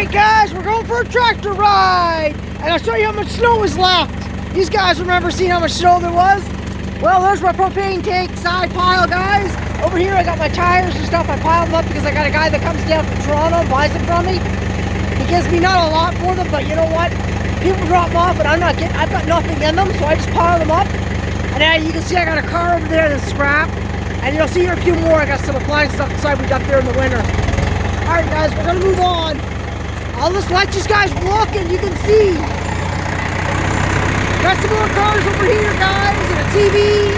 Alright guys, we're going for a tractor ride! And I'll show you how much snow is left. These guys remember seeing how much snow there was? Well, there's my propane tank side pile, guys. Over here I got my tires and stuff. I piled them up because I got a guy that comes down from Toronto and buys them from me. He gives me not a lot for them, but you know what? People drop them off, but I've got nothing in them, so I just pile them up. And then you can see I got a car over there that's scrap. And you'll see here a few more. I got some appliance stuff inside we dumped there in the winter. Alright guys, we're gonna move on. I'll just let you guys look and you can see. Got some more cars over here, guys, and a TV.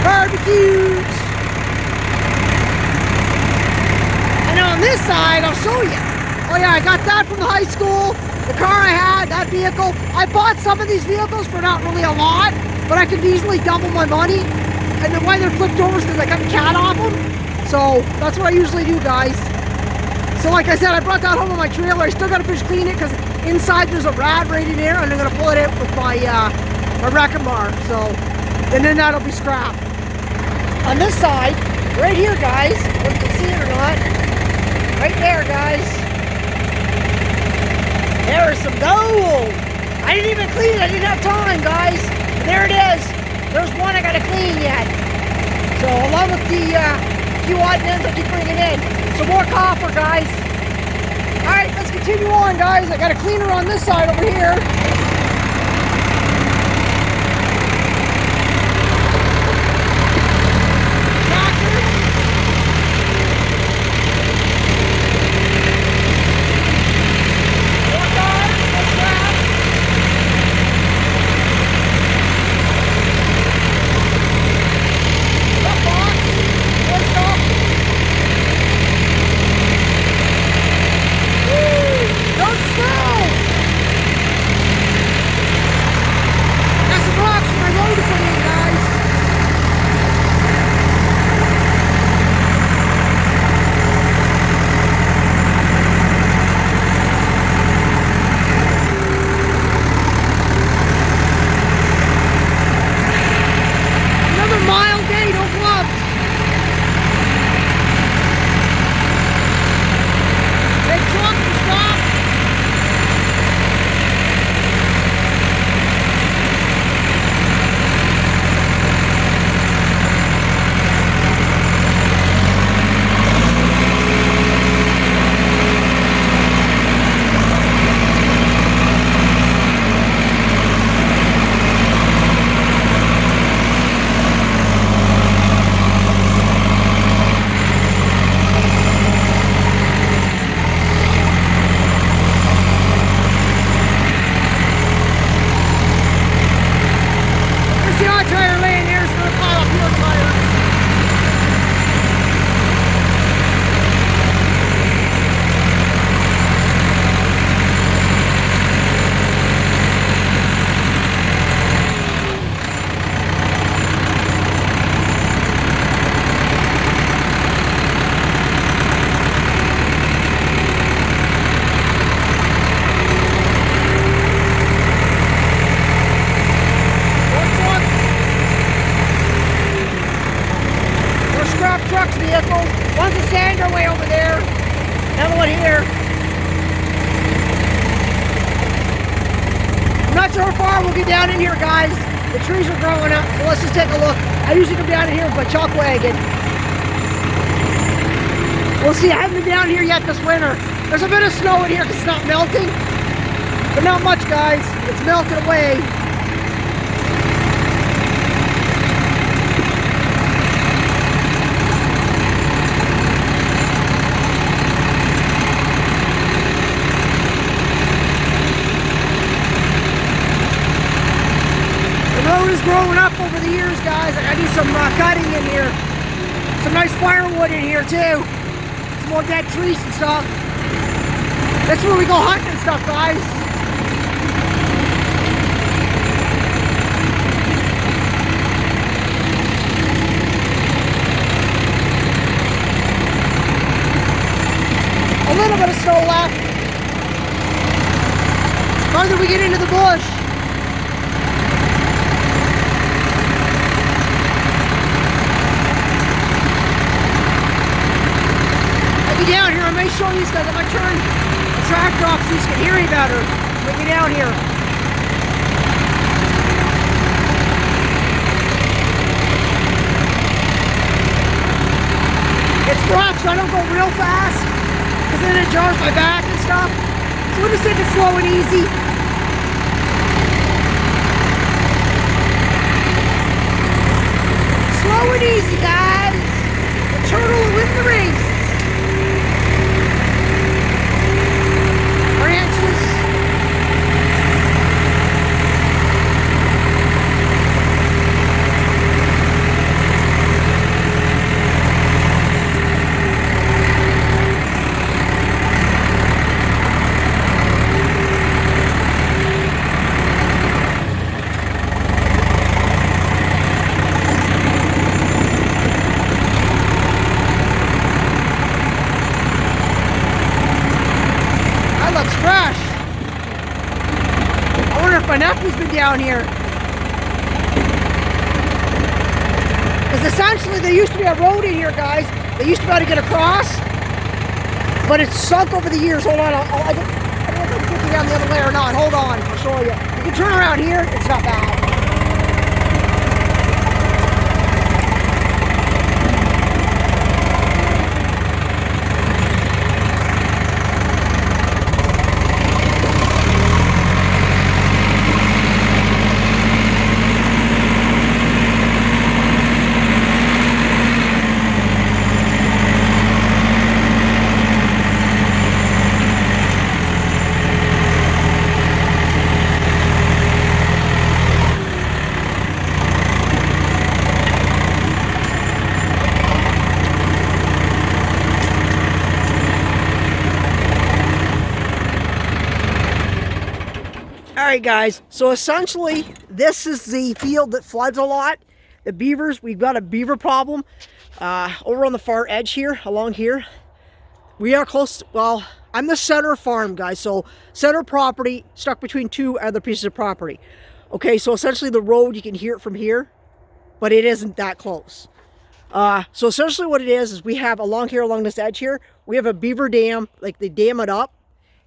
Barbecues. And on this side, I'll show you. Oh yeah, I got that from the high school. The car I had, that vehicle. I bought some of these vehicles for not really a lot, but I could easily double my money. And the way they're flipped over is because I got the cat off them. So that's what I usually do, guys. So like I said, I brought that home on my trailer. I still got to finish cleaning it because inside there's a rat right in there, and I'm gonna pull it out with my my wrecking bar. So, and then that'll be scrap. On this side, right here, guys, if you can see it or not, right there, guys. There is some gold. I didn't even clean it. I didn't have time, guys. But there it is. There's one I gotta clean yet. So along with the few odd ends I keep bringing in. Some more copper, guys. Alright, let's continue on, guys. I got a cleaner on this side over here. Vehicles. One's a Sander way over there. Another one here. I'm not sure how far we'll get down in here, guys. The trees are growing up, so let's just take a look. I usually come down in here with my chuck wagon. We'll see. I haven't been down here yet this winter. There's a bit of snow in here because it's not melting, but not much, guys. It's melting away. Growing up over the years, guys. I do some cutting in here. Some nice firewood in here too. Some more dead trees and stuff. That's where we go hunting and stuff, guys. A little bit of snow left. Farther we get into the bush. Down I may show you guys. I might turn the tractor off so you can hear me better. Bring me down here. It's rough, so I don't go real fast, because then it jars my back and stuff. So we'll just take it slow and easy. Slow and easy, guys. The turtle will win the race. Branches. Fresh. I wonder if my nephew's been down here. Because essentially there used to be a road in here, guys. They used to be able to get across, but it's sunk over the years. Hold on, I don't know if I can take you down the other way or not. Hold on, I'll show you. You can turn around here, it's not bad. Alright guys, so essentially this is the field that floods a lot. The beavers, we've got a beaver problem over on the far edge here, along here. We are close, well, I'm the center farm, guys, so center property stuck between two other pieces of property. Okay, so essentially the road, you can hear it from here, but it isn't that close. So essentially what it is we have along here, along this edge here, we have a beaver dam, like they dam it up,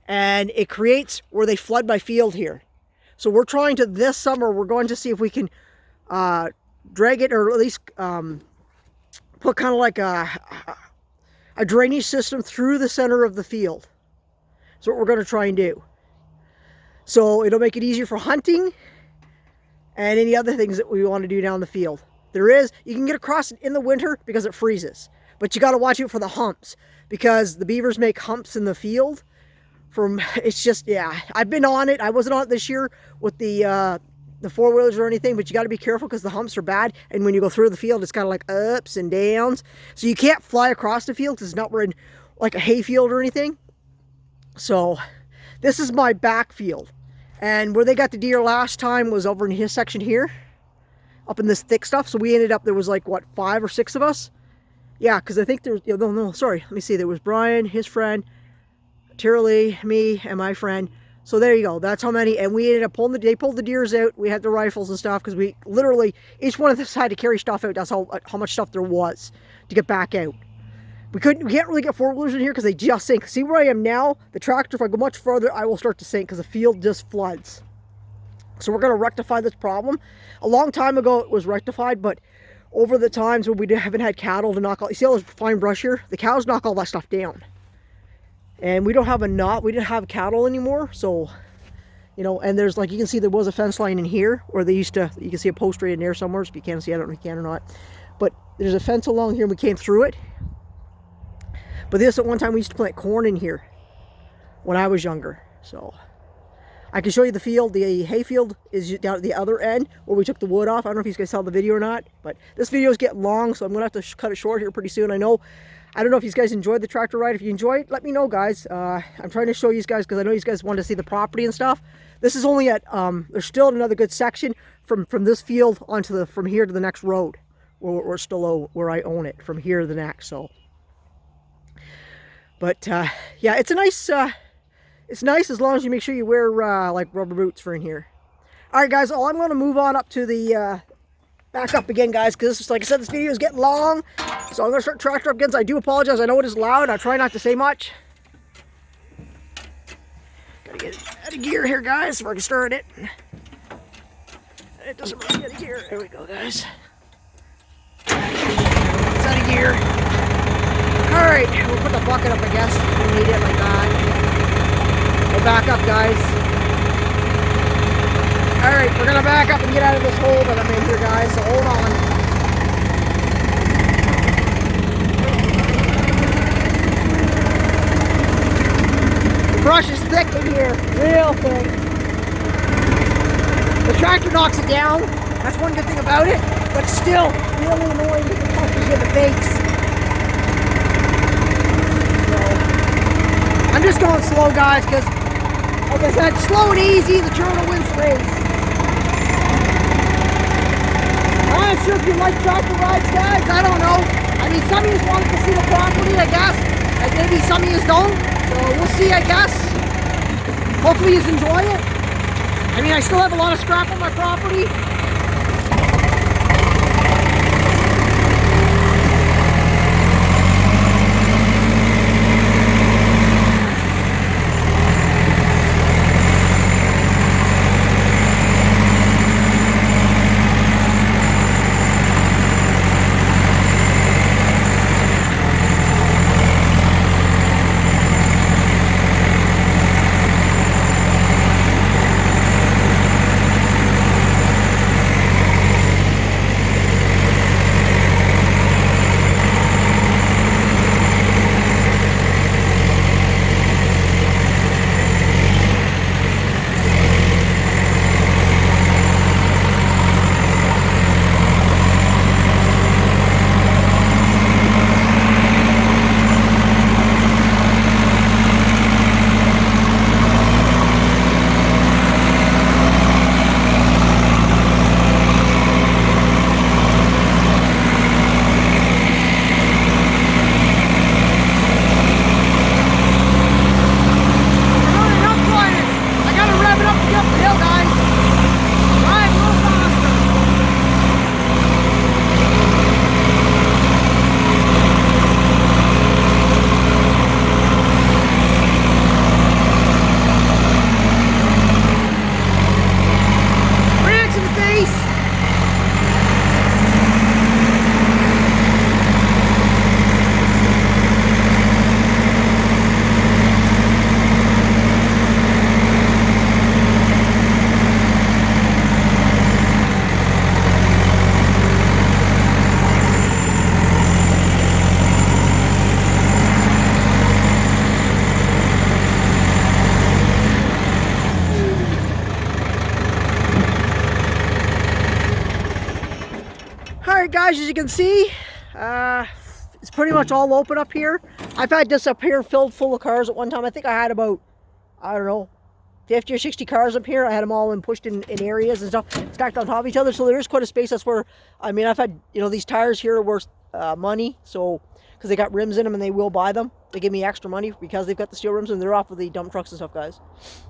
and it creates where they flood my field here. So we're trying to, this summer, we're going to see if we can drag it, or at least put kind of like a drainage system through the center of the field. That's what we're going to try and do. So it'll make it easier for hunting and any other things that we want to do down the field. You can get across it in the winter because it freezes, but you got to watch out for the humps, because the beavers make humps in the field. It's just, yeah, I've been on it. I wasn't on it this year with the four-wheelers or anything, but you got to be careful because the humps are bad, and when you go through the field, it's kind of like ups and downs. So you can't fly across the field because it's not in like a hay field or anything. So this is my back field, and where they got the deer last time was over in his section here, up in this thick stuff. So we ended up, there was like, what, 5 or 6 of us? Yeah, because I think there was, no, sorry, let me see, there was Brian, his friend, Lee, me, and my friend. So there you go, that's how many. And we ended up they pulled the deers out. We had the rifles and stuff, because we literally, each one of us had to carry stuff out. That's how much stuff there was to get back out. We can't really get four-wheelers in here because they just sink. See where I am now? The tractor, if I go much further, I will start to sink because the field just floods. So we're going to rectify this problem. A long time ago it was rectified, but over the times when we haven't had cattle to knock all, you see all this fine brush here? The cows knock all that stuff down. And we don't have we didn't have cattle anymore, so, and there's, like, you can see there was a fence line in here where they used to, you can see a post right in there somewhere, so if you can't see, I don't know if you can or not, but there's a fence along here and we came through it. But this, at one time, we used to plant corn in here when I was younger, so I can show you the field. The hay field is down at the other end where we took the wood off. I don't know if you guys saw the video or not, but this video is getting long, so I'm going to have to cut it short here pretty soon. I don't know if you guys enjoyed the tractor ride. If you enjoyed it, let me know, guys. I'm trying to show you guys because I know you guys want to see the property and stuff. This is only at, there's still another good section from this field onto from here to the next road. We're still where I own it, from here to the next, so. But, yeah, it's a nice, it's nice as long as you make sure you wear, like, rubber boots for in here. All right, guys, I'm going to move on up to the back up again, guys, because like I said, this video is getting long. So I'm going to start tractor up again. So I do apologize. I know it is loud. I try not to say much. Gotta get it out of gear here, guys, so I can start it. It doesn't really get a gear. There we go, guys. It's out of gear. Alright, we'll put the bucket up, I guess. We need it like that. We'll back up, guys. Alright, we're going to back up and get out of this hole that I'm in here, guys. So hold on. The brush is thick in here. Real thick. The tractor knocks it down. That's one good thing about it. But still, really annoying to punch you in the face. So, I'm just going slow, guys, because, like I said, slow and easy, the journal wins the race. I'm not sure if you like tractor rides, guys. I don't know. I mean, some of you wanted to see the property, I guess. And maybe some of you don't. So we'll see, I guess. Hopefully you enjoy it. I mean, I still have a lot of scrap on my property. Alright guys, as you can see, it's pretty much all open up here. I've had this up here filled full of cars at one time. I think I had about, I don't know, 50 or 60 cars up here. I had them all pushed in areas and stuff, stacked on top of each other. So there is quite a space. That's where, I mean, I've had, you know, these tires here are worth money. So, because they got rims in them and they will buy them. They give me extra money because they've got the steel rims and they're off of the dump trucks and stuff, guys.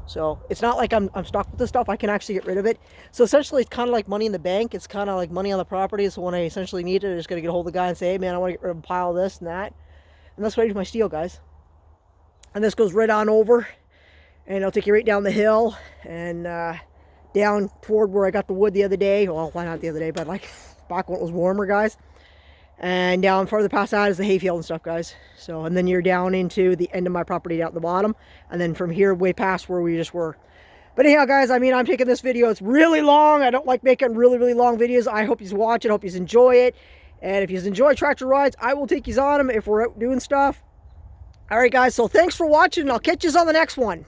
So it's not like I'm stuck with this stuff. I can actually get rid of it. So essentially it's kind of like money in the bank. It's kind of like money on the property. So when I essentially need it, I just got to get a hold of the guy and say, hey man, I want to get rid of a pile of this and that. And that's what I do with my steel, guys. And this goes right on over and it'll take you right down the hill and down toward where I got the wood the other day. Well, why not the other day, but like back when it was warmer, guys. And down farther past that is the hayfield and stuff, guys. So, and then you're down into the end of my property down at the bottom. And then from here, way past where we just were. But anyhow, guys, I mean, I'm taking this video. It's really long. I don't like making really, really long videos. I hope you watch it. I hope you enjoy it. And if you enjoy tractor rides, I will take you on them if we're out doing stuff. All right, guys. So thanks for watching. I'll catch you on the next one.